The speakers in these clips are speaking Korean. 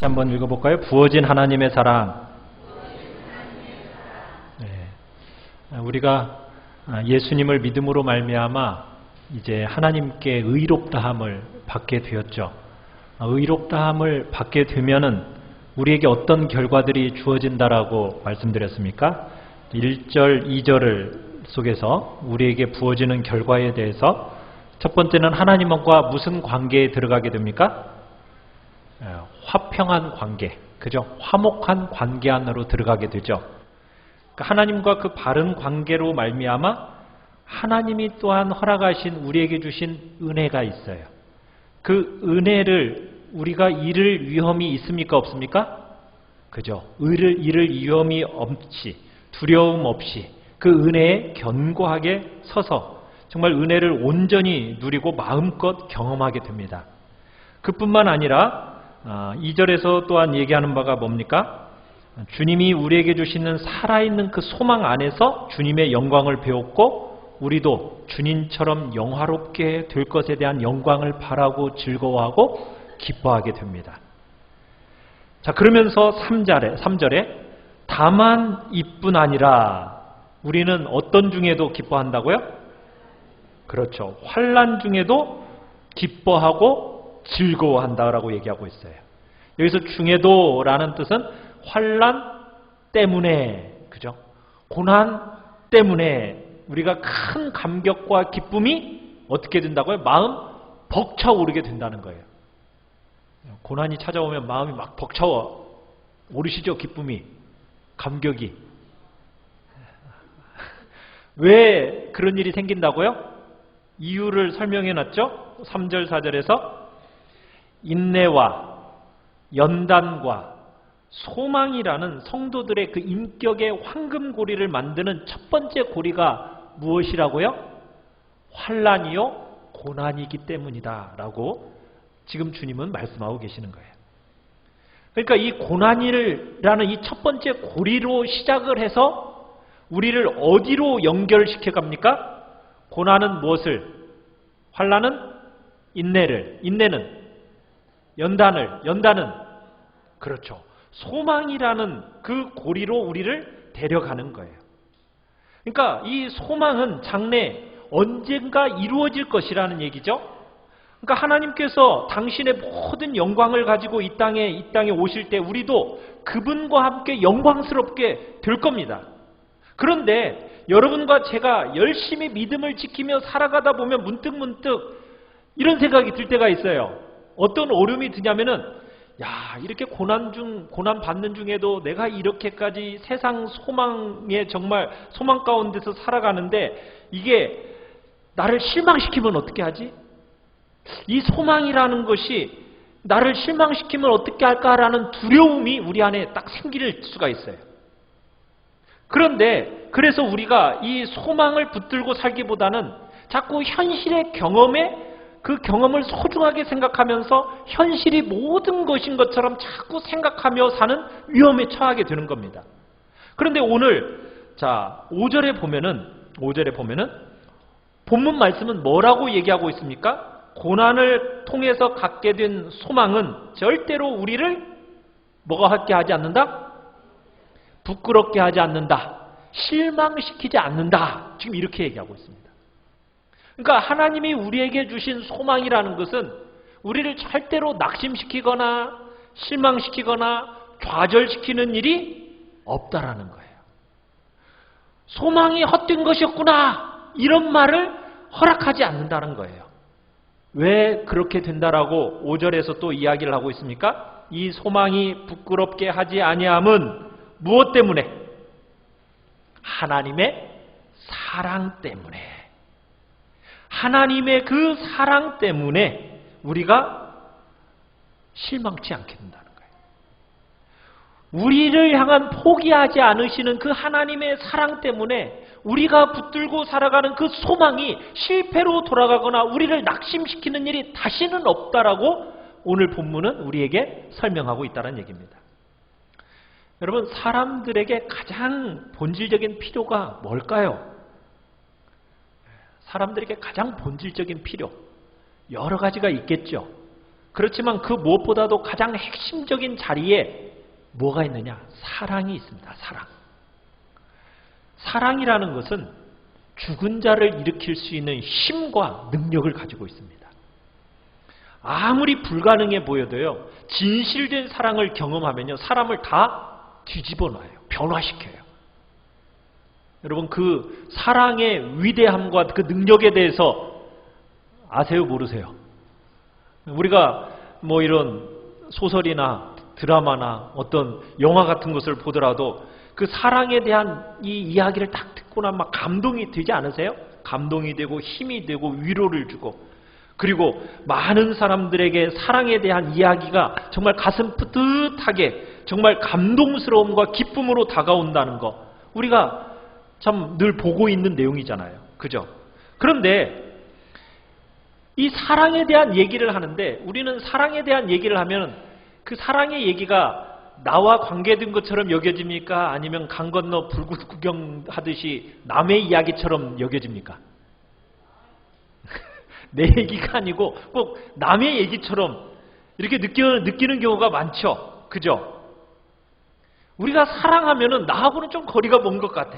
한번 읽어볼까요? 부어진 하나님의 사랑. 네. 우리가 예수님을 믿음으로 말미암아 이제 하나님께 의롭다함을 받게 되었죠. 의롭다함을 받게 되면은 우리에게 어떤 결과들이 주어진다라고 말씀드렸습니까? 1절, 2절 속에서 우리에게 부어지는 결과에 대해서 첫 번째는 하나님과 무슨 관계에 들어가게 됩니까? 화평한 관계, 그죠? 화목한 관계 안으로 들어가게 되죠. 그러니까 하나님과 그 바른 관계로 말미암아 하나님이 또한 허락하신 우리에게 주신 은혜가 있어요. 그 은혜를 우리가 잃을 위험이 있습니까? 없습니까? 그죠? 잃을 위험이 없이, 두려움 없이 그 은혜에 견고하게 서서 정말 은혜를 온전히 누리고 마음껏 경험하게 됩니다. 그뿐만 아니라 2절에서 또한 얘기하는 바가 뭡니까? 주님이 우리에게 주시는 살아있는 그 소망 안에서 주님의 영광을 배웠고 우리도 주님처럼 영화롭게 될 것에 대한 영광을 바라고 즐거워하고 기뻐하게 됩니다. 자, 그러면서 3절에 다만 이뿐 아니라 우리는 어떤 중에도 기뻐한다고요? 그렇죠. 환난 중에도 기뻐하고 즐거워한다라고 얘기하고 있어요. 여기서 중에도라는 뜻은 환난 때문에, 그죠? 고난 때문에 우리가 큰 감격과 기쁨이 어떻게 된다고요? 마음 벅차오르게 된다는 거예요. 고난이 찾아오면 마음이 막 벅차워 오르시죠? 기쁨이, 감격이. 왜 그런 일이 생긴다고요? 이유를 설명해 놨죠? 3절, 4절에서 인내와 연단과 소망이라는 성도들의 그 인격의 황금고리를 만드는 첫 번째 고리가 무엇이라고요? 환난이요 고난이기 때문이다 라고 지금 주님은 말씀하고 계시는 거예요. 그러니까 이 고난이라는 이 첫 번째 고리로 시작을 해서 우리를 어디로 연결시켜 갑니까? 고난은 무엇을? 환난은 인내를, 인내는 연단은 그렇죠. 소망이라는 그 고리로 우리를 데려가는 거예요. 그러니까 이 소망은 장래 언젠가 이루어질 것이라는 얘기죠. 그러니까 하나님께서 당신의 모든 영광을 가지고 이 땅에 오실 때 우리도 그분과 함께 영광스럽게 될 겁니다. 그런데 여러분과 제가 열심히 믿음을 지키며 살아가다 보면 문득문득 이런 생각이 들 때가 있어요. 어떤 오름이 드냐면은 야, 이렇게 고난 받는 중에도 내가 이렇게까지 세상 소망에 정말 소망 가운데서 살아가는데 이게 나를 실망시키면 어떻게 하지? 이 소망이라는 것이 나를 실망시키면 어떻게 할까라는 두려움이 우리 안에 딱 생길 수가 있어요. 그런데 그래서 우리가 이 소망을 붙들고 살기보다는 자꾸 현실의 경험에 그 경험을 소중하게 생각하면서 현실이 모든 것인 것처럼 자꾸 생각하며 사는 위험에 처하게 되는 겁니다. 그런데 오늘 5절에 보면은 본문 말씀은 뭐라고 얘기하고 있습니까? 고난을 통해서 갖게 된 소망은 절대로 우리를 뭐가 하지 않는다? 부끄럽게 하지 않는다. 실망시키지 않는다. 지금 이렇게 얘기하고 있습니다. 그러니까 하나님이 우리에게 주신 소망이라는 것은 우리를 절대로 낙심시키거나 실망시키거나 좌절시키는 일이 없다라는 거예요. 소망이 헛된 것이었구나 이런 말을 허락하지 않는다는 거예요. 왜 그렇게 된다라고 5절에서 또 이야기를 하고 있습니까? 이 소망이 부끄럽게 하지 아니함은 무엇 때문에? 하나님의 사랑 때문에. 하나님의 그 사랑 때문에 우리가 실망치 않게 된다는 거예요. 우리를 향한 포기하지 않으시는 그 하나님의 사랑 때문에 우리가 붙들고 살아가는 그 소망이 실패로 돌아가거나 우리를 낙심시키는 일이 다시는 없다라고 오늘 본문은 우리에게 설명하고 있다는 얘기입니다. 여러분, 사람들에게 가장 본질적인 필요가 뭘까요? 사람들에게 가장 본질적인 필요, 여러 가지가 있겠죠. 그렇지만 그 무엇보다도 가장 핵심적인 자리에 뭐가 있느냐? 사랑이 있습니다. 사랑. 사랑이라는 것은 죽은 자를 일으킬 수 있는 힘과 능력을 가지고 있습니다. 아무리 불가능해 보여도요, 진실된 사랑을 경험하면요, 사람을 다 뒤집어 놔요. 변화시켜요. 여러분, 그 사랑의 위대함과 그 능력에 대해서 아세요? 모르세요? 우리가 뭐 이런 소설이나 드라마나 어떤 영화 같은 것을 보더라도 그 사랑에 대한 이 이야기를 딱 듣고 나면 막 감동이 되지 않으세요? 감동이 되고 힘이 되고 위로를 주고, 그리고 많은 사람들에게 사랑에 대한 이야기가 정말 가슴 뿌듯하게 정말 감동스러움과 기쁨으로 다가온다는 거, 우리가 참 늘 보고 있는 내용이잖아요. 그죠? 그런데 이 사랑에 대한 얘기를 하는데, 우리는 사랑에 대한 얘기를 하면 그 사랑의 얘기가 나와 관계된 것처럼 여겨집니까? 아니면 강 건너 불구 구경하듯이 남의 이야기처럼 여겨집니까? 내 얘기가 아니고 꼭 남의 얘기처럼 이렇게 느끼는 경우가 많죠. 그죠? 우리가 사랑하면은 나하고는 좀 거리가 먼 것 같아.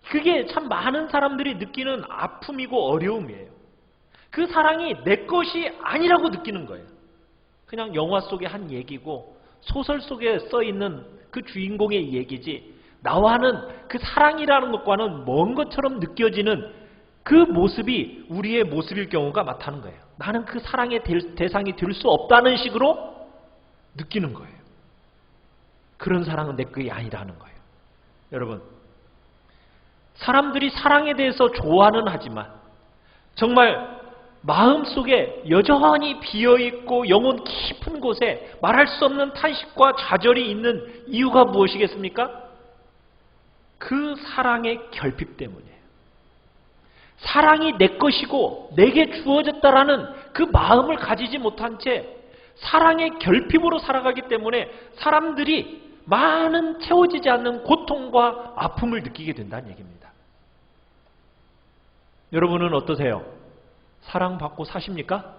그게 참 많은 사람들이 느끼는 아픔이고 어려움이에요. 그 사랑이 내 것이 아니라고 느끼는 거예요. 그냥 영화 속의 한 얘기고 소설 속에 써있는 그 주인공의 얘기지, 나와는 그 사랑이라는 것과는 먼 것처럼 느껴지는 그 모습이 우리의 모습일 경우가 많다는 거예요. 나는 그 사랑의 대상이 될 수 없다는 식으로 느끼는 거예요. 그런 사랑은 내 것이 아니라는 거예요. 여러분, 사람들이 사랑에 대해서 좋아는 하지만 정말 마음속에 여전히 비어있고 영혼 깊은 곳에 말할 수 없는 탄식과 좌절이 있는 이유가 무엇이겠습니까? 그 사랑의 결핍 때문이에요. 사랑이 내 것이고 내게 주어졌다라는 그 마음을 가지지 못한 채 사랑의 결핍으로 살아가기 때문에 사람들이 많은 채워지지 않는 고통과 아픔을 느끼게 된다는 얘기입니다. 여러분은 어떠세요? 사랑받고 사십니까?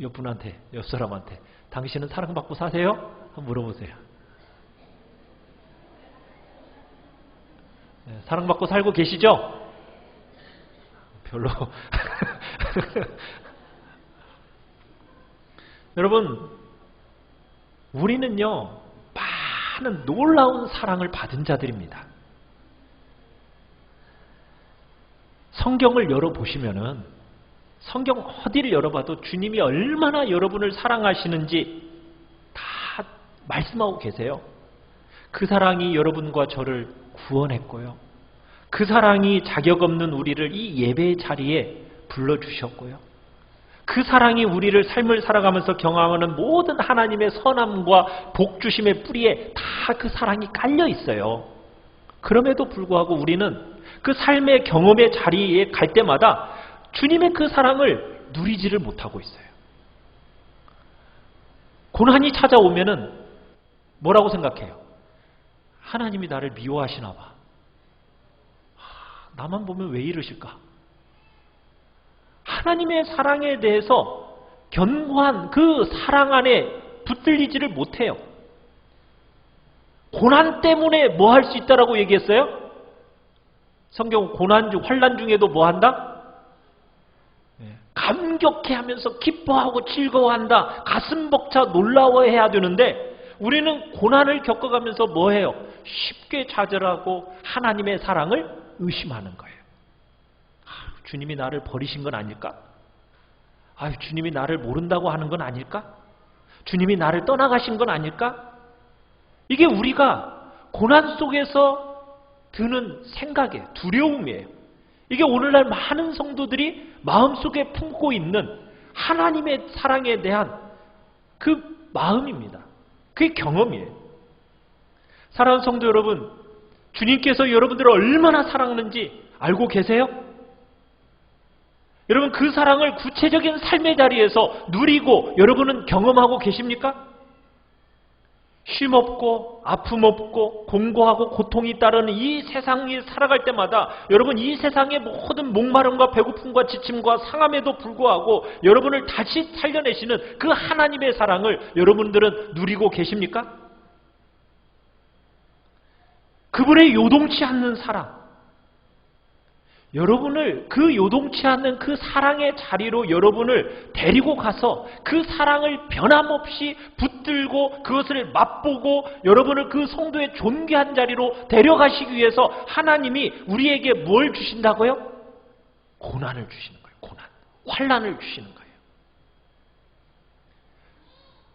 옆분한테, 옆 사람한테, 당신은 사랑받고 사세요? 한번 물어보세요. 네, 사랑받고 살고 계시죠? 별로. 여러분, 우리는요, 많은 놀라운 사랑을 받은 자들입니다. 성경을 열어보시면은, 성경 어디를 열어봐도 주님이 얼마나 여러분을 사랑하시는지 다 말씀하고 계세요. 그 사랑이 여러분과 저를 구원했고요. 그 사랑이 자격 없는 우리를 이 예배의 자리에 불러주셨고요. 그 사랑이 우리를 삶을 살아가면서 경험하는 모든 하나님의 선함과 복주심의 뿌리에 다 그 사랑이 깔려 있어요. 그럼에도 불구하고 우리는 그 삶의 경험의 자리에 갈 때마다 주님의 그 사랑을 누리지를 못하고 있어요. 고난이 찾아오면은 뭐라고 생각해요? 하나님이 나를 미워하시나 봐. 나만 보면 왜 이러실까? 하나님의 사랑에 대해서 견고한 그 사랑 안에 붙들리지를 못해요. 고난 때문에 뭐 할 수 있다라고 얘기했어요? 성경은 고난 중, 환난 중에도 뭐 한다? 감격해하면서 기뻐하고 즐거워한다. 가슴 벅차 놀라워해야 되는데 우리는 고난을 겪어가면서 뭐 해요? 쉽게 좌절하고 하나님의 사랑을 의심하는 거예요. 주님이 나를 버리신 건 아닐까? 주님이 나를 모른다고 하는 건 아닐까? 주님이 나를 떠나가신 건 아닐까? 이게 우리가 고난 속에서 드는 생각이에요. 두려움이에요. 이게 오늘날 많은 성도들이 마음속에 품고 있는 하나님의 사랑에 대한 그 마음입니다. 그게 경험이에요. 사랑하는 성도 여러분, 주님께서 여러분들을 얼마나 사랑하는지 알고 계세요? 여러분, 그 사랑을 구체적인 삶의 자리에서 누리고 여러분은 경험하고 계십니까? 쉼없고 아픔 없고 공고하고 고통이 따르는 이 세상에 살아갈 때마다 여러분 이 세상의 모든 목마름과 배고픔과 지침과 상함에도 불구하고 여러분을 다시 살려내시는 그 하나님의 사랑을 여러분들은 누리고 계십니까? 그분의 요동치 않는 사랑, 여러분을 그 요동치 않는 그 사랑의 자리로 여러분을 데리고 가서 그 사랑을 변함없이 붙들고 그것을 맛보고 여러분을 그 성도의 존귀한 자리로 데려가시기 위해서 하나님이 우리에게 뭘 주신다고요? 고난을 주시는 거예요. 고난. 환난을 주시는 거예요.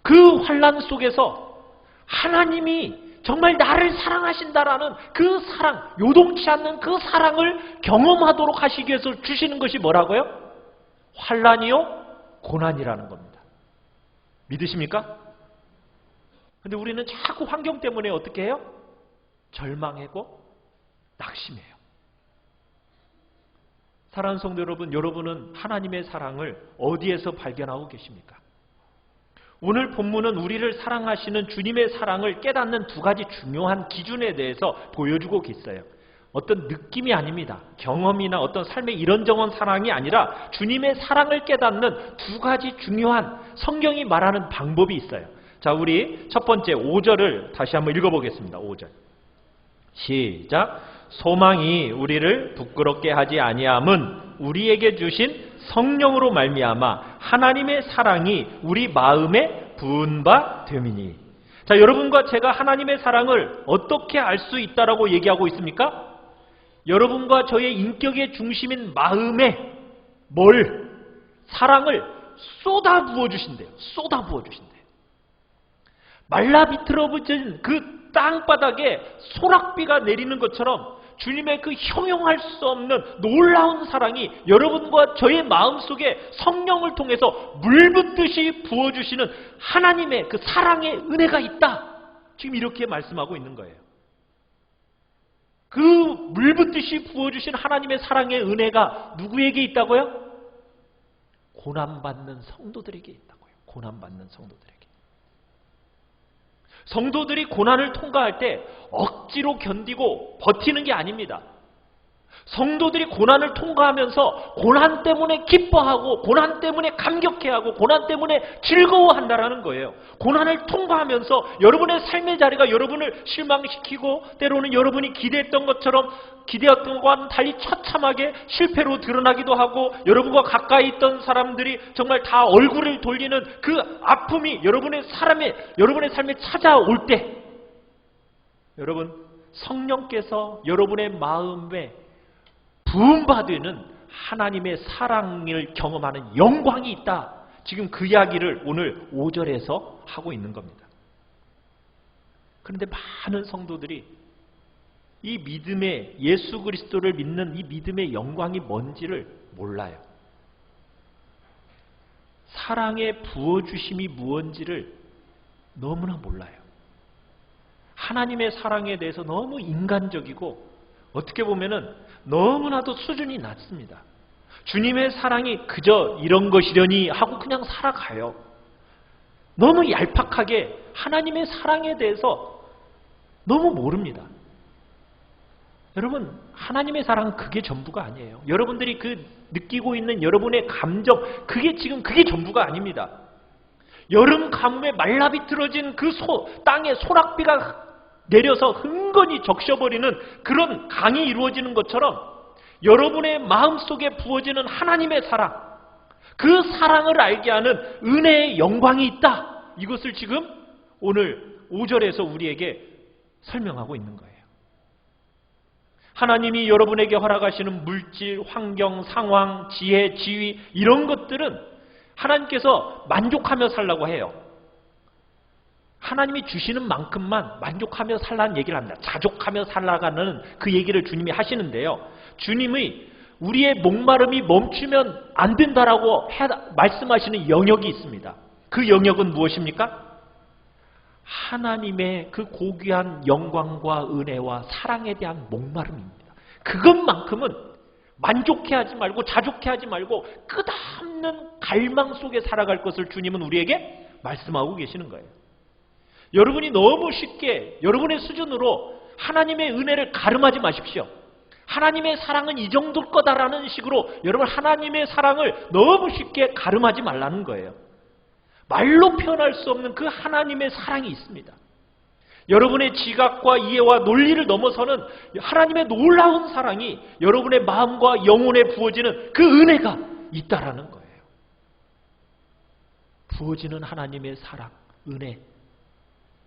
그 환난 속에서 하나님이 정말 나를 사랑하신다라는 그 사랑, 요동치 않는 그 사랑을 경험하도록 하시기 위해서 주시는 것이 뭐라고요? 환난이요? 고난이라는 겁니다. 믿으십니까? 근데 우리는 자꾸 환경 때문에 어떻게 해요? 절망하고 낙심해요. 사랑하는 성도 여러분, 여러분은 하나님의 사랑을 어디에서 발견하고 계십니까? 오늘 본문은 우리를 사랑하시는 주님의 사랑을 깨닫는 두 가지 중요한 기준에 대해서 보여주고 있어요. 어떤 느낌이 아닙니다. 경험이나 어떤 삶의 이런저런 사랑이 아니라 주님의 사랑을 깨닫는 두 가지 중요한 성경이 말하는 방법이 있어요. 자, 우리 첫 번째 5절을 다시 한번 읽어보겠습니다. 5절. 시작. 소망이 우리를 부끄럽게 하지 아니함은 우리에게 주신 성령으로 말미암아 하나님의 사랑이 우리 마음에 부은 바 됨이니. 자, 여러분과 제가 하나님의 사랑을 어떻게 알 수 있다라고 얘기하고 있습니까? 여러분과 저의 인격의 중심인 마음에 사랑을 쏟아 부어 주신대요. 쏟아 부어 주신대요. 말라 비틀어진 그 땅바닥에 소락비가 내리는 것처럼 주님의 그 형용할 수 없는 놀라운 사랑이 여러분과 저의 마음속에 성령을 통해서 물붓듯이 부어주시는 하나님의 그 사랑의 은혜가 있다. 지금 이렇게 말씀하고 있는 거예요. 그 물붓듯이 부어주신 하나님의 사랑의 은혜가 누구에게 있다고요? 고난받는 성도들에게 있다고요. 고난받는 성도들에게. 성도들이 고난을 통과할 때 억지로 견디고 버티는 게 아닙니다. 성도들이 고난을 통과하면서 고난 때문에 기뻐하고 고난 때문에 감격해하고 고난 때문에 즐거워한다라는 거예요. 고난을 통과하면서 여러분의 삶의 자리가 여러분을 실망시키고 때로는 여러분이 기대했던 것처럼 기대했던 것과는 달리 처참하게 실패로 드러나기도 하고 여러분과 가까이 있던 사람들이 정말 다 얼굴을 돌리는 그 아픔이 여러분의 삶에 찾아올 때 여러분 성령께서 여러분의 마음에 부음받는 하나님의 사랑을 경험하는 영광이 있다. 지금 그 이야기를 오늘 5절에서 하고 있는 겁니다. 그런데 많은 성도들이 이 믿음의 예수 그리스도를 믿는 이 믿음의 영광이 뭔지를 몰라요. 사랑의 부어주심이 무엇인지를 너무나 몰라요. 하나님의 사랑에 대해서 너무 인간적이고 어떻게 보면은 너무나도 수준이 낮습니다. 주님의 사랑이 그저 이런 것이려니 하고 그냥 살아가요. 너무 얄팍하게 하나님의 사랑에 대해서 너무 모릅니다. 여러분, 하나님의 사랑은 그게 전부가 아니에요. 여러분들이 그 느끼고 있는 여러분의 감정, 그게 전부가 아닙니다. 여름 가뭄에 말라비틀어진 그 땅에 소락비가 내려서 흥건히 적셔버리는 그런 강이 이루어지는 것처럼 여러분의 마음속에 부어지는 하나님의 사랑, 그 사랑을 알게 하는 은혜의 영광이 있다. 이것을 지금 오늘 5절에서 우리에게 설명하고 있는 거예요. 하나님이 여러분에게 허락하시는 물질, 환경, 상황, 지혜, 지위 이런 것들은 하나님께서 만족하며 살라고 해요. 하나님이 주시는 만큼만 만족하며 살라는 얘기를 합니다. 자족하며 살아가는 그 얘기를 주님이 하시는데요. 주님이 우리의 목마름이 멈추면 안 된다라고 말씀하시는 영역이 있습니다. 그 영역은 무엇입니까? 하나님의 그 고귀한 영광과 은혜와 사랑에 대한 목마름입니다. 그것만큼은 만족해하지 말고 자족해하지 말고 끝없는 갈망 속에 살아갈 것을 주님은 우리에게 말씀하고 계시는 거예요. 여러분이 너무 쉽게 여러분의 수준으로 하나님의 은혜를 가름하지 마십시오. 하나님의 사랑은 이 정도일 거다라는 식으로 여러분 하나님의 사랑을 너무 쉽게 가름하지 말라는 거예요. 말로 표현할 수 없는 그 하나님의 사랑이 있습니다. 여러분의 지각과 이해와 논리를 넘어서는 하나님의 놀라운 사랑이 여러분의 마음과 영혼에 부어지는 그 은혜가 있다라는 거예요. 부어지는 하나님의 사랑, 은혜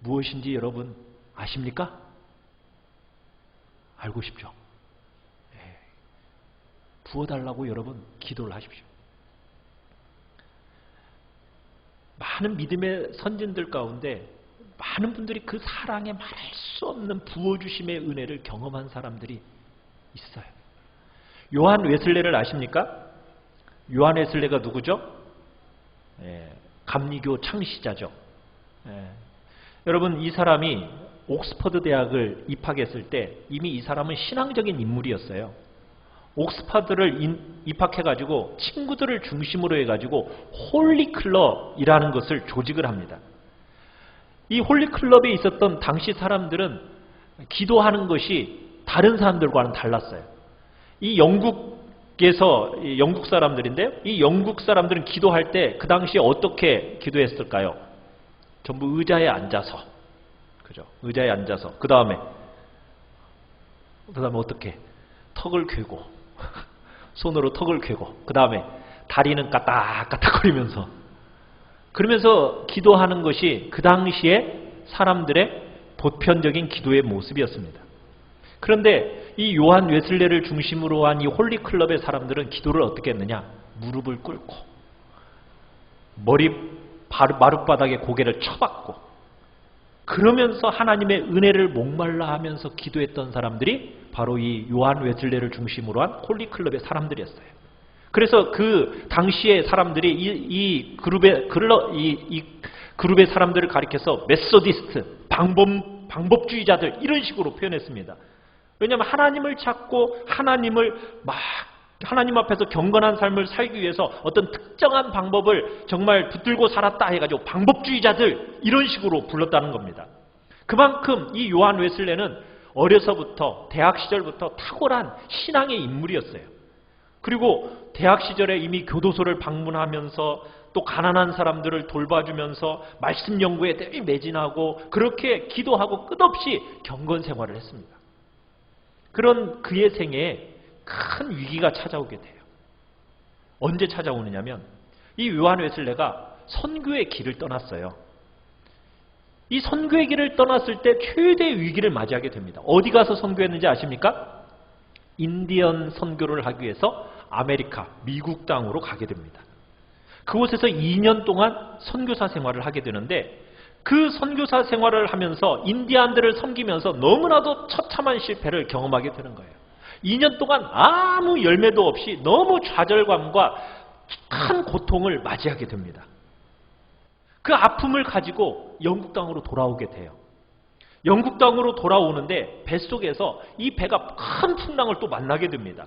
무엇인지 여러분 아십니까? 알고 싶죠? 부어달라고 여러분 기도를 하십시오. 많은 믿음의 선진들 가운데 많은 분들이 그 사랑에 말할 수 없는 부어주심의 은혜를 경험한 사람들이 있어요. 요한 웨슬레를 아십니까? 요한 웨슬레가 누구죠? 감리교 창시자죠. 여러분 이 사람이 옥스퍼드 대학을 입학했을 때 이미 이 사람은 신앙적인 인물이었어요. 옥스퍼드를 입학해가지고 친구들을 중심으로 해가지고 홀리클럽이라는 것을 조직을 합니다. 이 홀리클럽에 있었던 당시 사람들은 기도하는 것이 다른 사람들과는 달랐어요. 이 영국에서 영국 사람들인데요. 이 영국 사람들은 기도할 때 그 당시에 어떻게 기도했을까요? 전부 의자에 앉아서, 그죠? 의자에 앉아서 그 다음에 어떻게? 턱을 괴고 손으로 턱을 괴고 그 다음에 다리는 까딱까딱거리면서 그러면서 기도하는 것이 그 당시에 사람들의 보편적인 기도의 모습이었습니다. 그런데 이 요한 웨슬레를 중심으로 한 이 홀리클럽의 사람들은 기도를 어떻게 했느냐? 무릎을 꿇고 마룻바닥에 고개를 쳐박고 그러면서 하나님의 은혜를 목말라 하면서 기도했던 사람들이 바로 이 요한 웨슬레를 중심으로 한 홀리클럽의 사람들이었어요. 그래서 그 당시의 사람들이 이 그룹의 사람들을 가리켜서 메소디스트, 방법주의자들 이런 식으로 표현했습니다. 왜냐하면 하나님을 찾고 하나님 앞에서 경건한 삶을 살기 위해서 어떤 특정한 방법을 정말 붙들고 살았다 해가지고 방법주의자들 이런 식으로 불렀다는 겁니다. 그만큼 이 요한 웨슬레는 어려서부터 대학 시절부터 탁월한 신앙의 인물이었어요. 그리고 대학 시절에 이미 교도소를 방문하면서 또 가난한 사람들을 돌봐주면서 말씀 연구에 대해 매진하고 그렇게 기도하고 끝없이 경건 생활을 했습니다. 그런 그의 생애에 큰 위기가 찾아오게 돼요. 언제 찾아오느냐면 이 요한 웨슬레가 선교의 길을 떠났어요. 이 선교의 길을 떠났을 때 최대의 위기를 맞이하게 됩니다. 어디 가서 선교했는지 아십니까? 인디언 선교를 하기 위해서 아메리카, 미국 땅으로 가게 됩니다. 그곳에서 2년 동안 선교사 생활을 하게 되는데 그 선교사 생활을 하면서 인디안들을 섬기면서 너무나도 처참한 실패를 경험하게 되는 거예요. 2년 동안 아무 열매도 없이 너무 좌절감과 큰 고통을 맞이하게 됩니다. 그 아픔을 가지고 영국 땅으로 돌아오게 돼요. 영국 땅으로 돌아오는데 뱃속에서 이 배가 큰 풍랑을 또 만나게 됩니다.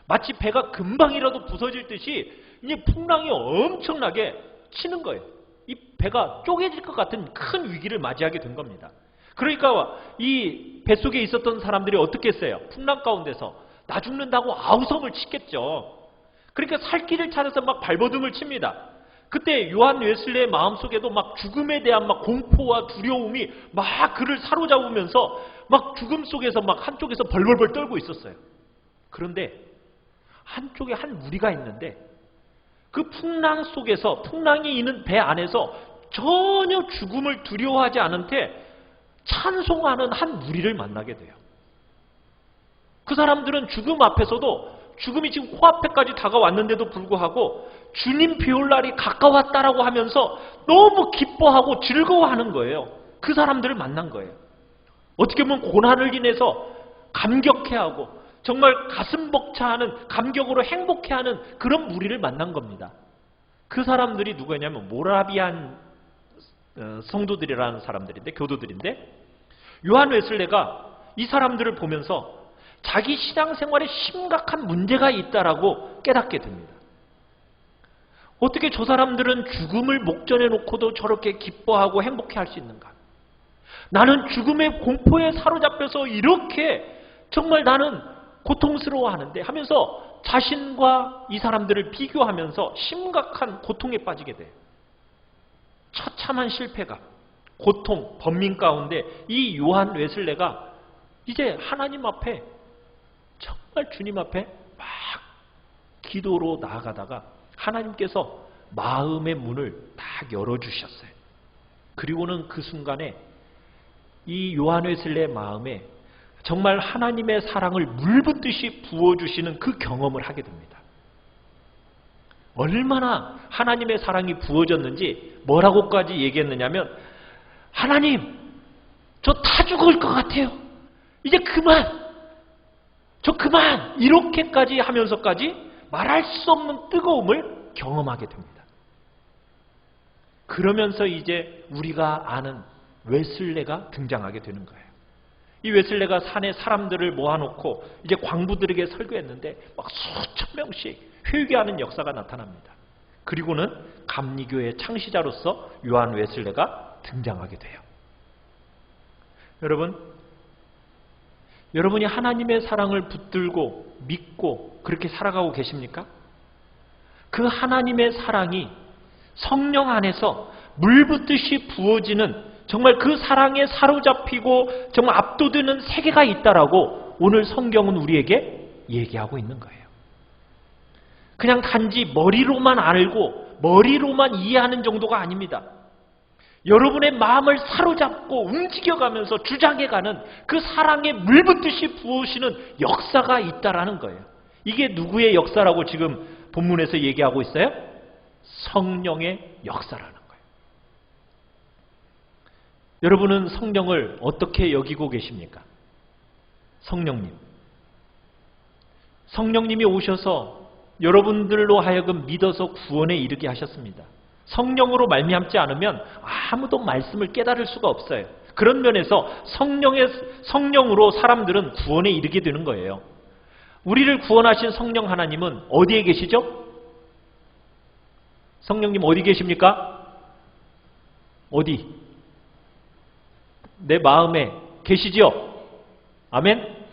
마치 배가 금방이라도 부서질 듯이 이 풍랑이 엄청나게 치는 거예요. 이 배가 쪼개질 것 같은 큰 위기를 맞이하게 된 겁니다. 그러니까 이 뱃속에 있었던 사람들이 어떻게 했어요? 풍랑 가운데서 나 죽는다고 아우성을 치겠죠. 그러니까 살 길을 찾아서 막 발버둥을 칩니다. 그때 요한 웨슬레의 마음속에도 막 죽음에 대한 막 공포와 두려움이 막 그를 사로잡으면서 막 죽음 속에서 막 한쪽에서 벌벌벌 떨고 있었어요. 그런데 한쪽에 한 무리가 있는데 그 풍랑 속에서 풍랑이 있는 배 안에서 전혀 죽음을 두려워하지 않은 채 찬송하는 한 무리를 만나게 돼요. 그 사람들은 죽음 앞에서도 죽음이 지금 코앞에까지 다가왔는데도 불구하고 주님 배울 날이 가까웠다라고 하면서 너무 기뻐하고 즐거워하는 거예요. 그 사람들을 만난 거예요. 어떻게 보면 고난을 인해서 감격해하고 정말 가슴 벅차하는 감격으로 행복해하는 그런 무리를 만난 겁니다. 그 사람들이 누구냐면 모라비안 성도들이라는 사람들인데 교도들인데 요한 웨슬레가 이 사람들을 보면서 자기 신앙생활에 심각한 문제가 있다라고 깨닫게 됩니다. 어떻게 저 사람들은 죽음을 목전에 놓고도 저렇게 기뻐하고 행복해할 수 있는가? 나는 죽음의 공포에 사로잡혀서 이렇게 정말 나는 고통스러워하는데 하면서 자신과 이 사람들을 비교하면서 심각한 고통에 빠지게 돼요. 처참한 실패감, 고통, 번민 가운데 이 요한 웨슬레가 이제 하나님 앞에 정말 주님 앞에 막 기도로 나아가다가 하나님께서 마음의 문을 딱 열어주셨어요. 그리고는 그 순간에 이 요한 웨슬레의 마음에 정말 하나님의 사랑을 물붓듯이 부어주시는 그 경험을 하게 됩니다. 얼마나 하나님의 사랑이 부어졌는지 뭐라고까지 얘기했느냐면 하나님, 저 다 죽을 것 같아요. 이제 그만! 저 그만! 이렇게까지 하면서까지 말할 수 없는 뜨거움을 경험하게 됩니다. 그러면서 이제 우리가 아는 웨슬레가 등장하게 되는 거예요. 이 웨슬레가 산에 사람들을 모아놓고 이제 광부들에게 설교했는데 막 수천 명씩 회개하는 역사가 나타납니다. 그리고는 감리교의 창시자로서 요한 웨슬레가 등장하게 돼요. 여러분이 하나님의 사랑을 붙들고 믿고 그렇게 살아가고 계십니까? 그 하나님의 사랑이 성령 안에서 물붓듯이 부어지는 정말 그 사랑에 사로잡히고 정말 압도되는 세계가 있다라고 오늘 성경은 우리에게 얘기하고 있는 거예요. 그냥 단지 머리로만 알고 머리로만 이해하는 정도가 아닙니다. 여러분의 마음을 사로잡고 움직여가면서 주장해가는 그 사랑에 물붓듯이 부으시는 역사가 있다라는 거예요. 이게 누구의 역사라고 지금 본문에서 얘기하고 있어요? 성령의 역사라는 거예요. 여러분은 성령을 어떻게 여기고 계십니까? 성령님이 오셔서 여러분들로 하여금 믿어서 구원에 이르게 하셨습니다. 성령으로 말미암지 않으면 아무도 말씀을 깨달을 수가 없어요. 그런 면에서 성령으로 사람들은 구원에 이르게 되는 거예요. 우리를 구원하신 성령 하나님은 어디에 계시죠? 성령님 어디 계십니까? 어디? 내 마음에 계시죠? 아멘?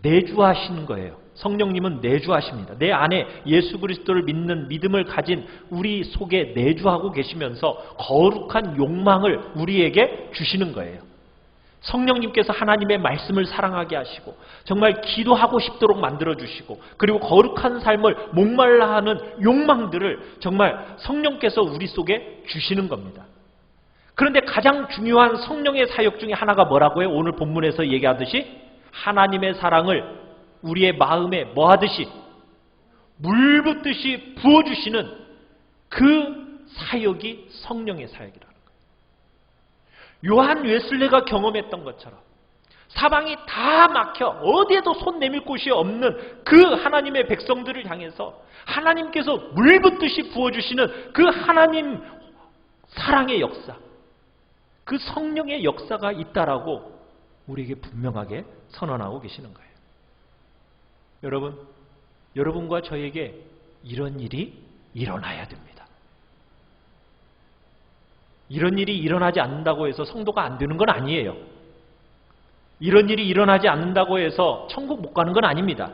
내주하시는 거예요. 성령님은 내주하십니다. 내 안에 예수 그리스도를 믿는 믿음을 가진 우리 속에 내주하고 계시면서 거룩한 욕망을 우리에게 주시는 거예요. 성령님께서 하나님의 말씀을 사랑하게 하시고 정말 기도하고 싶도록 만들어주시고 그리고 거룩한 삶을 목말라 하는 욕망들을 정말 성령께서 우리 속에 주시는 겁니다. 그런데 가장 중요한 성령의 사역 중에 하나가 뭐라고요? 오늘 본문에서 얘기하듯이 하나님의 사랑을 우리의 마음에 뭐하듯이 물붓듯이 부어주시는 그 사역이 성령의 사역이라는 거예요. 요한 웨슬레가 경험했던 것처럼 사방이 다 막혀 어디에도 손 내밀 곳이 없는 그 하나님의 백성들을 향해서 하나님께서 물붓듯이 부어주시는 그 하나님 사랑의 역사, 그 성령의 역사가 있다라고 우리에게 분명하게 선언하고 계시는 거예요. 여러분과 저에게 이런 일이 일어나야 됩니다. 이런 일이 일어나지 않는다고 해서 성도가 안 되는 건 아니에요. 이런 일이 일어나지 않는다고 해서 천국 못 가는 건 아닙니다.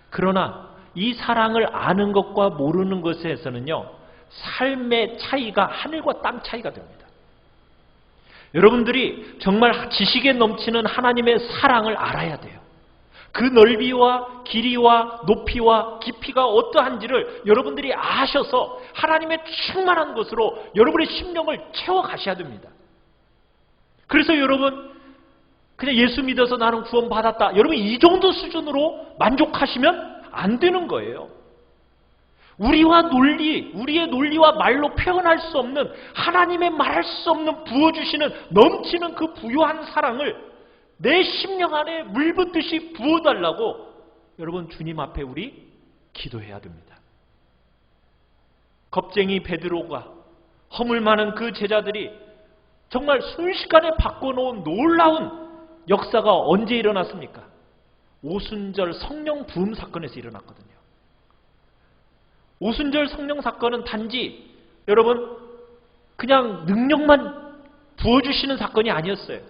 그러나 이 사랑을 아는 것과 모르는 것에서는요, 삶의 차이가 하늘과 땅 차이가 됩니다. 여러분들이 정말 지식에 넘치는 하나님의 사랑을 알아야 돼요. 그 넓이와 길이와 높이와 깊이가 어떠한지를 여러분들이 아셔서 하나님의 충만한 것으로 여러분의 심령을 채워가셔야 됩니다. 그래서 여러분 그냥 예수 믿어서 나는 구원받았다. 여러분 이 정도 수준으로 만족하시면 안 되는 거예요. 우리의 논리와 말로 표현할 수 없는 하나님의 말할 수 없는 부어주시는 넘치는 그 부요한 사랑을 내 심령 안에 물붓듯이 부어달라고 여러분 주님 앞에 우리 기도해야 됩니다. 겁쟁이 베드로가 허물 많은 그 제자들이 정말 순식간에 바꿔놓은 놀라운 역사가 언제 일어났습니까? 오순절 성령 부음 사건에서 일어났거든요. 오순절 성령 사건은 단지 여러분 그냥 능력만 부어주시는 사건이 아니었어요.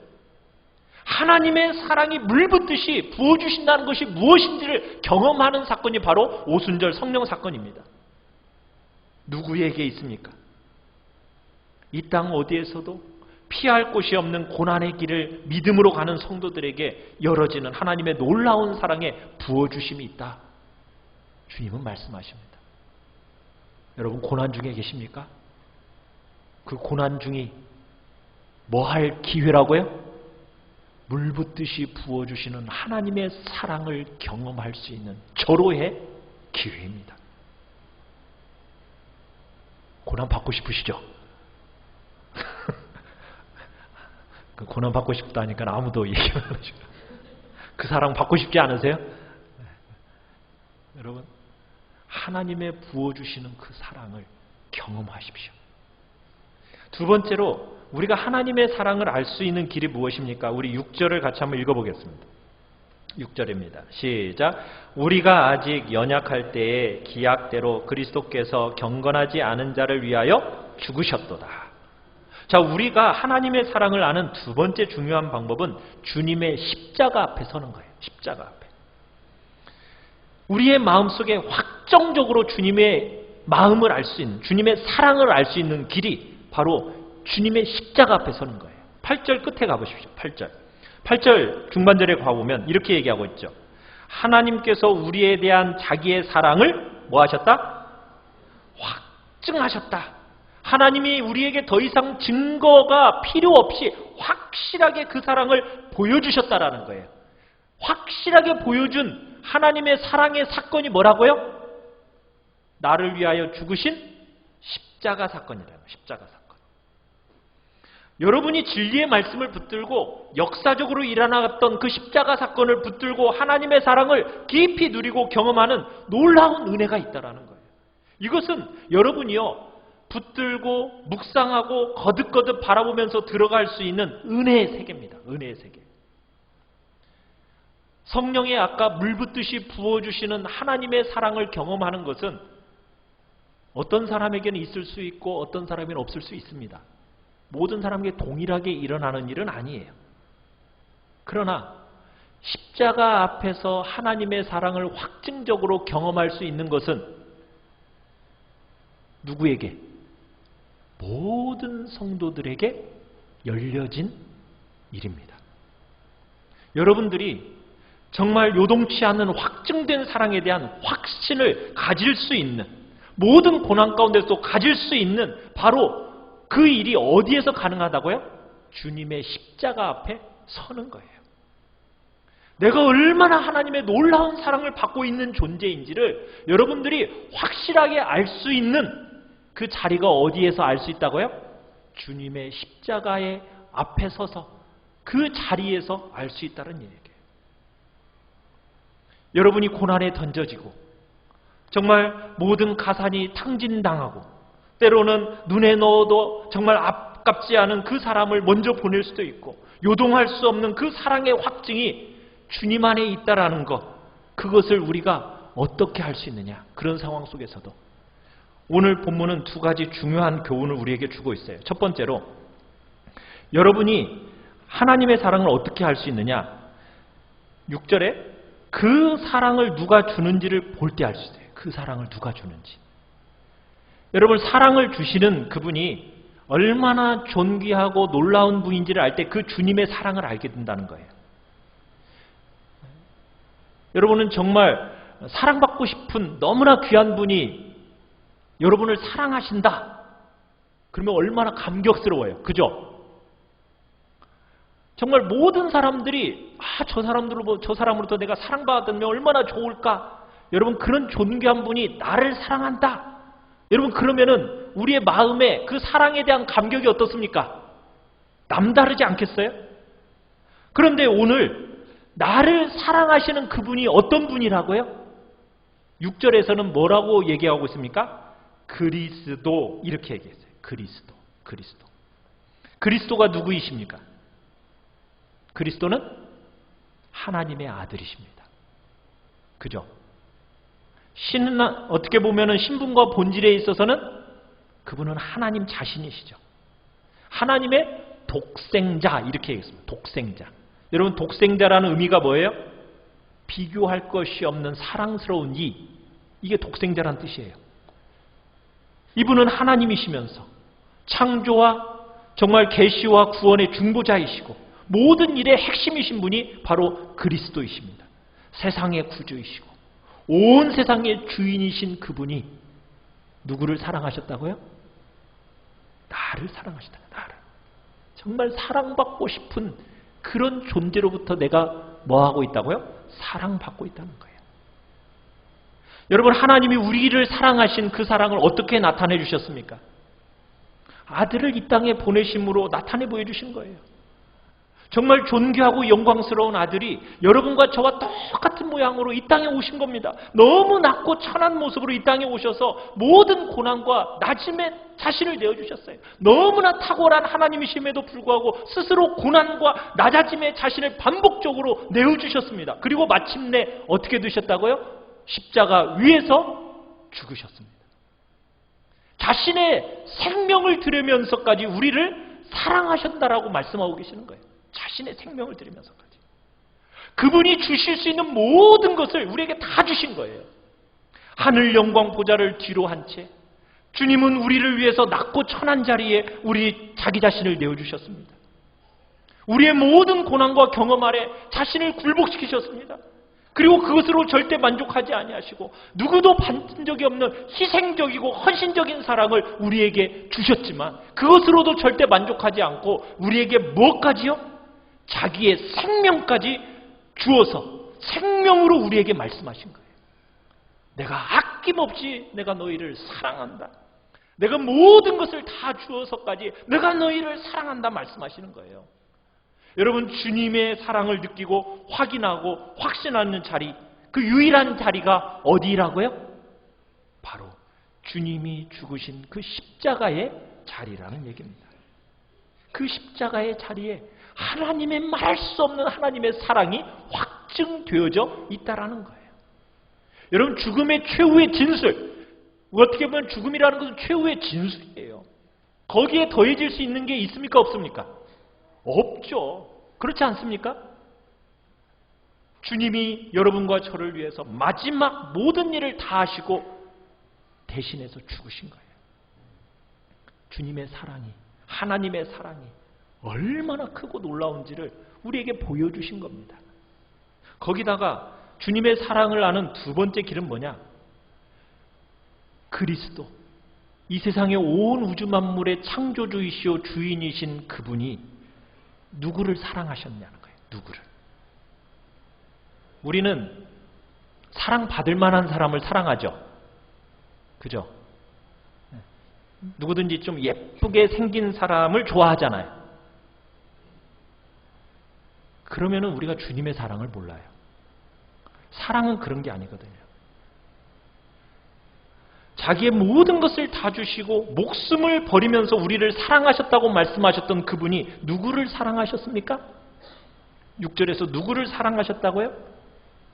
하나님의 사랑이 물붓듯이 부어주신다는 것이 무엇인지를 경험하는 사건이 바로 오순절 성령 사건입니다. 누구에게 있습니까? 이 땅 어디에서도 피할 곳이 없는 고난의 길을 믿음으로 가는 성도들에게 열어지는 하나님의 놀라운 사랑에 부어주심이 있다. 주님은 말씀하십니다. 여러분 고난 중에 계십니까? 그 고난 중이 뭐 할 기회라고요? 물붓듯이 부어주시는 하나님의 사랑을 경험할 수 있는 절호의 기회입니다. 고난 받고 싶으시죠? 그 고난 받고 싶다니까 아무도 얘기 안 하죠. 그 사랑 받고 싶지 않으세요? 여러분 하나님의 부어주시는 그 사랑을 경험하십시오. 두 번째로 우리가 하나님의 사랑을 알 수 있는 길이 무엇입니까? 우리 6절을 같이 한번 읽어보겠습니다. 6절입니다. 시작. 우리가 아직 연약할 때에 기약대로 그리스도께서 경건하지 않은 자를 위하여 죽으셨도다. 자, 우리가 하나님의 사랑을 아는 두 번째 중요한 방법은 주님의 십자가 앞에 서는 거예요. 십자가 앞에. 우리의 마음속에 확정적으로 주님의 마음을 알 수 있는, 주님의 사랑을 알 수 있는 길이 바로 주님의 십자가 앞에 서는 거예요. 8절 끝에 가보십시오. 8절 중반절에 가보면 이렇게 얘기하고 있죠. 하나님께서 우리에 대한 자기의 사랑을 뭐 하셨다? 확증하셨다. 하나님이 우리에게 더 이상 증거가 필요 없이 확실하게 그 사랑을 보여주셨다라는 거예요. 확실하게 보여준 하나님의 사랑의 사건이 뭐라고요? 나를 위하여 죽으신 십자가 사건이라는 십자가 사건. 여러분이 진리의 말씀을 붙들고 역사적으로 일어났던 그 십자가 사건을 붙들고 하나님의 사랑을 깊이 누리고 경험하는 놀라운 은혜가 있다라는 거예요. 이것은 여러분이요 붙들고 묵상하고 거듭거듭 바라보면서 들어갈 수 있는 은혜의 세계입니다. 은혜의 세계. 성령의 아까 물붓듯이 부어주시는 하나님의 사랑을 경험하는 것은 어떤 사람에게는 있을 수 있고 어떤 사람에게는 없을 수 있습니다. 모든 사람에게 동일하게 일어나는 일은 아니에요. 그러나 십자가 앞에서 하나님의 사랑을 확증적으로 경험할 수 있는 것은 누구에게? 모든 성도들에게 열려진 일입니다. 여러분들이 정말 요동치 않는 확증된 사랑에 대한 확신을 가질 수 있는, 모든 고난 가운데서 가질 수 있는 바로 그 일이 어디에서 가능하다고요? 주님의 십자가 앞에 서는 거예요. 내가 얼마나 하나님의 놀라운 사랑을 받고 있는 존재인지를 여러분들이 확실하게 알 수 있는 그 자리가 어디에서 알 수 있다고요? 주님의 십자가의 앞에 서서 그 자리에서 알 수 있다는 얘기예요. 여러분이 고난에 던져지고 정말 모든 가산이 탕진당하고 때로는 눈에 넣어도 정말 아깝지 않은 그 사람을 먼저 보낼 수도 있고 요동할 수 없는 그 사랑의 확증이 주님 안에 있다라는 것, 그것을 우리가 어떻게 할 수 있느냐. 그런 상황 속에서도 오늘 본문은 두 가지 중요한 교훈을 우리에게 주고 있어요. 첫 번째로 여러분이 하나님의 사랑을 어떻게 할 수 있느냐. 6절에 그 사랑을 누가 주는지를 볼 때 알 수 있어요. 그 사랑을 누가 주는지. 여러분 사랑을 주시는 그분이 얼마나 존귀하고 놀라운 분인지를 알 때 그 주님의 사랑을 알게 된다는 거예요. 여러분은 정말 사랑받고 싶은 너무나 귀한 분이 여러분을 사랑하신다. 그러면 얼마나 감격스러워요. 그죠? 정말 모든 사람들이 저 사람으로부터 내가 사랑받으면 얼마나 좋을까? 여러분 그런 존귀한 분이 나를 사랑한다. 여러분 그러면은 우리의 마음에 그 사랑에 대한 감격이 어떻습니까? 남다르지 않겠어요? 그런데 오늘 나를 사랑하시는 그분이 어떤 분이라고요? 6절에서는 뭐라고 얘기하고 있습니까? 그리스도 이렇게 얘기했어요. 그리스도. 그리스도가 누구이십니까? 그리스도는 하나님의 아들이십니다. 그죠? 신은 어떻게 보면은 신분과 본질에 있어서는 그분은 하나님 자신이시죠. 하나님의 독생자 이렇게 얘기했습니다. 독생자. 여러분 독생자라는 의미가 뭐예요? 비교할 것이 없는 사랑스러운 이게 독생자란 뜻이에요. 이분은 하나님이시면서 창조와 정말 계시와 구원의 중보자이시고 모든 일의 핵심이신 분이 바로 그리스도이십니다. 세상의 구주이시고 온 세상의 주인이신 그분이 누구를 사랑하셨다고요? 나를 사랑하셨다. 나를. 정말 사랑받고 싶은 그런 존재로부터 내가 뭐하고 있다고요? 사랑받고 있다는 거예요. 여러분 하나님이 우리를 사랑하신 그 사랑을 어떻게 나타내 주셨습니까? 아들을 이 땅에 보내심으로 나타내 보여주신 거예요. 정말 존귀하고 영광스러운 아들이 여러분과 저와 똑같은 모양으로 이 땅에 오신 겁니다. 너무 낮고 천한 모습으로 이 땅에 오셔서 모든 고난과 낮음에 자신을 내어주셨어요. 너무나 탁월한 하나님이심에도 불구하고 스스로 고난과 낮아짐에 자신을 반복적으로 내어주셨습니다. 그리고 마침내 어떻게 되셨다고요? 십자가 위에서 죽으셨습니다. 자신의 생명을 들으면서까지 우리를 사랑하셨다라고 말씀하고 계시는 거예요. 자신의 생명을 드리면서까지. 그분이 주실 수 있는 모든 것을 우리에게 다 주신 거예요. 하늘 영광 보좌를 뒤로 한 채 주님은 우리를 위해서 낮고 천한 자리에 우리 자기 자신을 내어주셨습니다. 우리의 모든 고난과 경험 아래 자신을 굴복시키셨습니다. 그리고 그것으로 절대 만족하지 아니하시고 누구도 받은 적이 없는 희생적이고 헌신적인 사랑을 우리에게 주셨지만 그것으로도 절대 만족하지 않고 우리에게 무엇까지요? 자기의 생명까지 주어서 생명으로 우리에게 말씀하신 거예요. 내가 아낌없이 내가 너희를 사랑한다. 내가 모든 것을 다 주어서까지 내가 너희를 사랑한다 말씀하시는 거예요. 여러분 주님의 사랑을 느끼고 확인하고 확신하는 자리, 그 유일한 자리가 어디라고요? 바로 주님이 죽으신 그 십자가의 자리라는 얘기입니다. 그 십자가의 자리에 하나님의 말할 수 없는 하나님의 사랑이 확증되어져 있다라는 거예요. 여러분 죽음의 최후의 진술, 어떻게 보면 죽음이라는 것은 최후의 진술이에요. 거기에 더해질 수 있는 게 있습니까? 없습니까? 없죠. 그렇지 않습니까? 주님이 여러분과 저를 위해서 마지막 모든 일을 다 하시고 대신해서 죽으신 거예요. 주님의 사랑이, 하나님의 사랑이 얼마나 크고 놀라운지를 우리에게 보여주신 겁니다. 거기다가 주님의 사랑을 아는 두 번째 길은 뭐냐? 그리스도, 이 세상의 온 우주 만물의 창조주이시오 주인이신 그분이 누구를 사랑하셨냐는 거예요. 누구를. 우리는 사랑받을 만한 사람을 사랑하죠. 그죠? 누구든지 좀 예쁘게 생긴 사람을 좋아하잖아요. 그러면은 우리가 주님의 사랑을 몰라요. 사랑은 그런 게 아니거든요. 자기의 모든 것을 다 주시고 목숨을 버리면서 우리를 사랑하셨다고 말씀하셨던 그분이 누구를 사랑하셨습니까? 6절에서 누구를 사랑하셨다고요?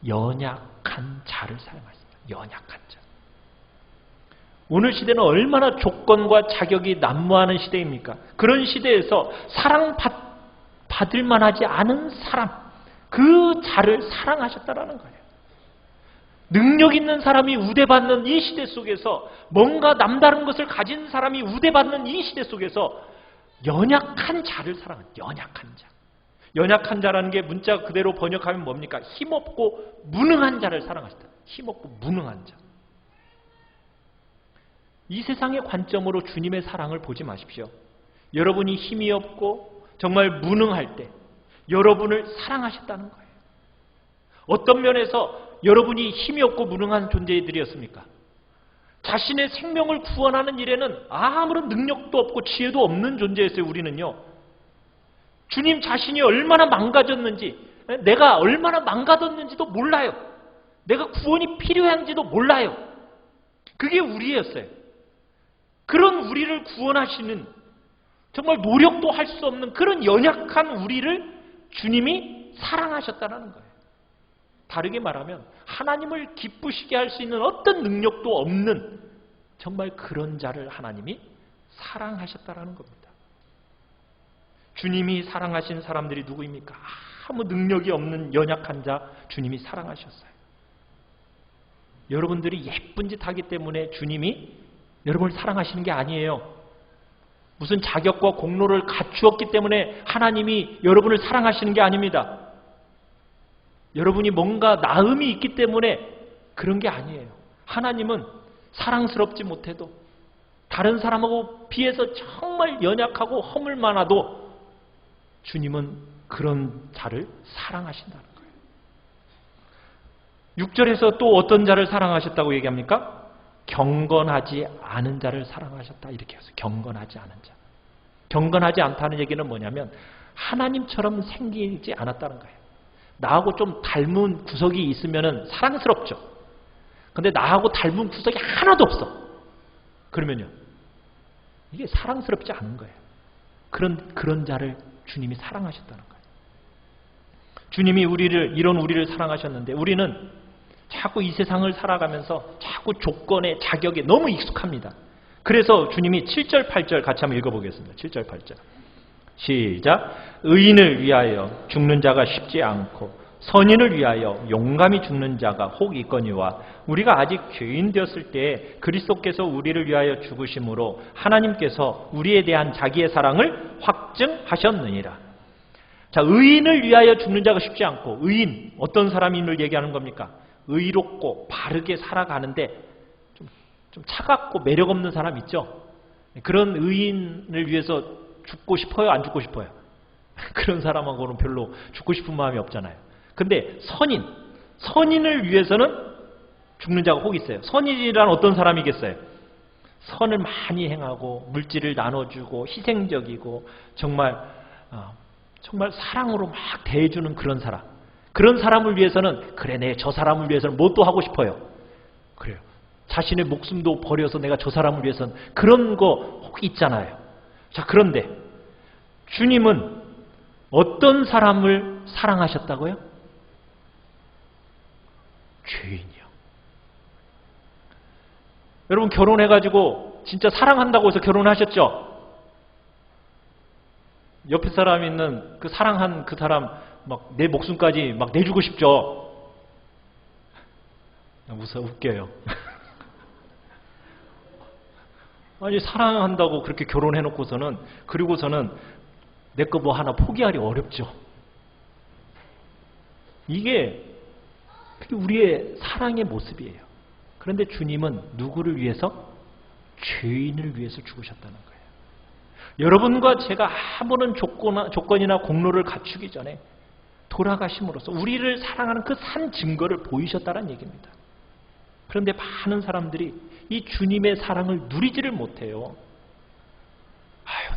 연약한 자를 사랑하셨습니다. 연약한 자. 오늘 시대는 얼마나 조건과 자격이 난무하는 시대입니까? 그런 시대에서 사랑받을 만하지 않은 사람, 그 자를 사랑하셨다라는 거예요. 능력 있는 사람이 우대받는 이 시대 속에서, 뭔가 남다른 것을 가진 사람이 우대받는 이 시대 속에서 연약한 자를 사랑한, 연약한 자. 연약한 자라는 게 문자 그대로 번역하면 뭡니까? 힘없고 무능한 자를 사랑하셨다. 힘없고 무능한 자. 이 세상의 관점으로 주님의 사랑을 보지 마십시오. 여러분이 힘이 없고 정말 무능할 때 여러분을 사랑하셨다는 거예요. 어떤 면에서 여러분이 힘이 없고 무능한 존재들이었습니까? 자신의 생명을 구원하는 일에는 아무런 능력도 없고 지혜도 없는 존재였어요. 우리는요. 주님 자신이 얼마나 망가졌는지, 내가 얼마나 망가졌는지도 몰라요. 내가 구원이 필요한지도 몰라요. 그게 우리였어요. 그런 우리를 구원하시는, 정말 노력도 할 수 없는 그런 연약한 우리를 주님이 사랑하셨다는 거예요. 다르게 말하면 하나님을 기쁘시게 할 수 있는 어떤 능력도 없는 정말 그런 자를 하나님이 사랑하셨다는 겁니다. 주님이 사랑하신 사람들이 누구입니까? 아무 능력이 없는 연약한 자 주님이 사랑하셨어요. 여러분들이 예쁜 짓 하기 때문에 주님이 여러분을 사랑하시는 게 아니에요. 무슨 자격과 공로를 갖추었기 때문에 하나님이 여러분을 사랑하시는 게 아닙니다. 여러분이 뭔가 나음이 있기 때문에 그런 게 아니에요. 하나님은 사랑스럽지 못해도 다른 사람하고 비해서 정말 연약하고 허물 많아도 주님은 그런 자를 사랑하신다는 거예요. 6절에서 또 어떤 자를 사랑하셨다고 얘기합니까? 경건하지 않은 자를 사랑하셨다 이렇게 해서 경건하지 않은 자. 경건하지 않다는 얘기는 뭐냐면 하나님처럼 생기지 않았다는 거예요. 나하고 좀 닮은 구석이 있으면 사랑스럽죠. 근데 나하고 닮은 구석이 하나도 없어. 그러면요. 이게 사랑스럽지 않은 거예요. 그런 자를 주님이 사랑하셨다는 거예요. 주님이 이런 우리를 사랑하셨는데 우리는 자꾸 이 세상을 살아가면서 자꾸 조건에 자격에 너무 익숙합니다. 그래서 주님이 7절 8절 같이 한번 읽어보겠습니다. 7절 8절 시작. 의인을 위하여 죽는 자가 쉽지 않고 선인을 위하여 용감히 죽는 자가 혹 있거니와 우리가 아직 죄인 되었을 때 그리스도께서 우리를 위하여 죽으심으로 하나님께서 우리에 대한 자기의 사랑을 확증하셨느니라. 자, 의인을 위하여 죽는 자가 쉽지 않고 의인 어떤 사람임을 얘기하는 겁니까? 의롭고 바르게 살아가는데 좀 차갑고 매력 없는 사람 있죠? 그런 의인을 위해서 죽고 싶어요? 안 죽고 싶어요? 그런 사람하고는 별로 죽고 싶은 마음이 없잖아요. 근데 선인을 위해서는 죽는 자가 혹 있어요. 선인이란 어떤 사람이겠어요? 선을 많이 행하고 물질을 나눠주고 희생적이고 정말 사랑으로 막 대해주는 그런 사람. 그런 사람을 위해서는 그래 내 저 사람을 위해서는 뭐 또 하고 싶어요. 그래요. 자신의 목숨도 버려서 내가 저 사람을 위해서는 그런 거 혹 있잖아요. 자, 그런데 주님은 어떤 사람을 사랑하셨다고요? 죄인이요. 여러분 결혼해가지고 진짜 사랑한다고 해서 결혼하셨죠? 옆에 사람이 있는 그 사랑한 그 사람 막 내 목숨까지 막 내주고 싶죠? 웃겨요. 아니 사랑한다고 그렇게 결혼해놓고서는 그리고서는 내 거 뭐 하나 포기하기 어렵죠. 이게 우리의 사랑의 모습이에요. 그런데 주님은 누구를 위해서? 죄인을 위해서 죽으셨다는 거예요. 여러분과 제가 아무런 조건이나 공로를 갖추기 전에 돌아가심으로써 우리를 사랑하는 그 산 증거를 보이셨다는 얘기입니다. 그런데 많은 사람들이 이 주님의 사랑을 누리지를 못해요.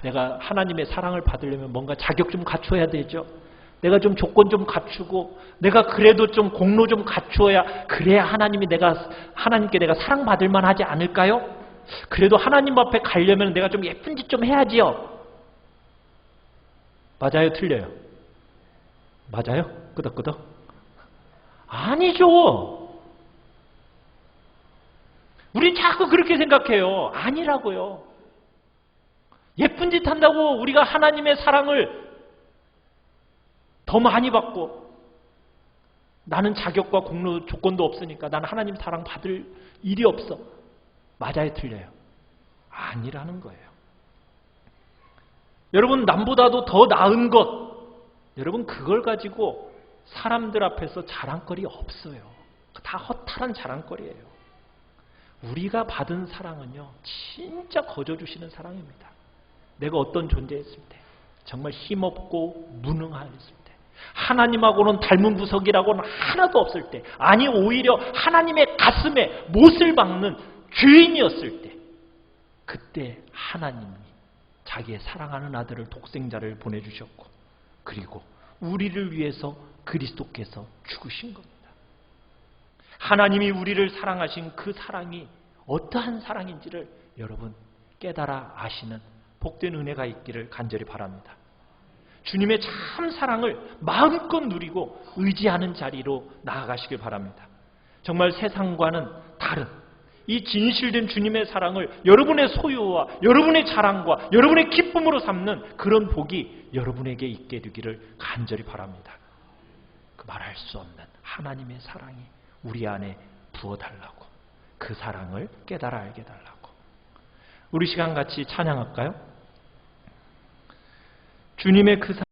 내가 하나님의 사랑을 받으려면 뭔가 자격 좀 갖춰야 되죠. 내가 좀 조건 좀 갖추고 내가 그래도 좀 공로 좀 갖추어야 그래야 하나님께 내가 사랑받을 만하지 않을까요? 그래도 하나님 앞에 가려면 내가 좀 예쁜 짓 좀 해야지요. 맞아요? 틀려요? 맞아요? 끄덕끄덕? 아니죠. 우린 자꾸 그렇게 생각해요. 아니라고요. 예쁜 짓 한다고 우리가 하나님의 사랑을 더 많이 받고 나는 자격과 공로 조건도 없으니까 나는 하나님 사랑 받을 일이 없어. 맞아요? 틀려요? 아니라는 거예요. 여러분 남보다도 더 나은 것 여러분 그걸 가지고 사람들 앞에서 자랑거리 없어요. 다 허탈한 자랑거리예요. 우리가 받은 사랑은요 진짜 거저주시는 사랑입니다. 내가 어떤 존재였을 때 정말 힘없고 무능했을 때 하나님하고는 닮은 구석이라고는 하나도 없을 때 아니 오히려 하나님의 가슴에 못을 박는 죄인이었을 때 그때 하나님이 자기의 사랑하는 아들을 독생자를 보내주셨고 그리고 우리를 위해서 그리스도께서 죽으신 겁니다. 하나님이 우리를 사랑하신 그 사랑이 어떠한 사랑인지를 여러분 깨달아 아시는 복된 은혜가 있기를 간절히 바랍니다. 주님의 참 사랑을 마음껏 누리고 의지하는 자리로 나아가시길 바랍니다. 정말 세상과는 다른 이 진실된 주님의 사랑을 여러분의 소유와 여러분의 자랑과 여러분의 기쁨으로 삼는 그런 복이 여러분에게 있게 되기를 간절히 바랍니다. 그 말할 수 없는 하나님의 사랑이 우리 안에 부어달라고, 그 사랑을 깨달아 알게 달라고. 우리 시간 같이 찬양할까요? 주님의 그 사랑